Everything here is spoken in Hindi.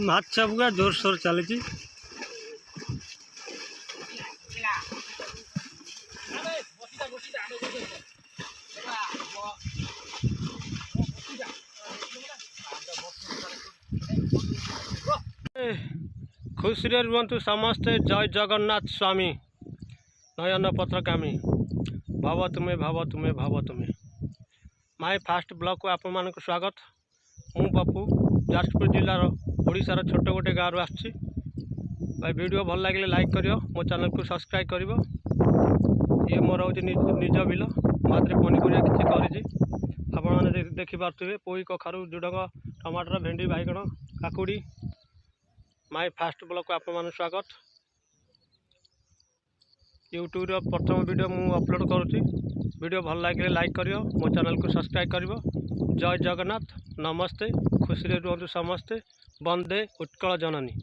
माछ बुआ जोर सोर चली। खुशी रे रुहतु समस्ते। जय जगन्नाथ स्वामी नयन पत्रकामी भव तुम्हें भव तुम्हें भव तुम्हें। माय फास्ट ब्लॉग को आपण मान स्वागत। मु पप्पू जाजपुर जिलार ओडिशार छोट गोटे गाँव आसी। भाई वीडियो भल लगे लाइक करियो, मो चैनल को सब्सक्राइब करियो। ये मोर हूँ निज बिल मात्र पनीपरिया किसी करी आपण मैंने देखिपे पोई कखारू झुडंग टमाटर भेंडी बैगण काकुड़ी। माय फास्ट ब्लॉग को आपण मान स्वागत। यूट्यूब रो प्रथम वीडियो मु अपलोड करुँची। वीडियो भल लगे लाइक करियो, मो चैनल को सब्सक्राइब करियो। जय जगन्नाथ, नमस्ते, खुशी रे रुहतु समस्ते। वंदे उत्कल जननी।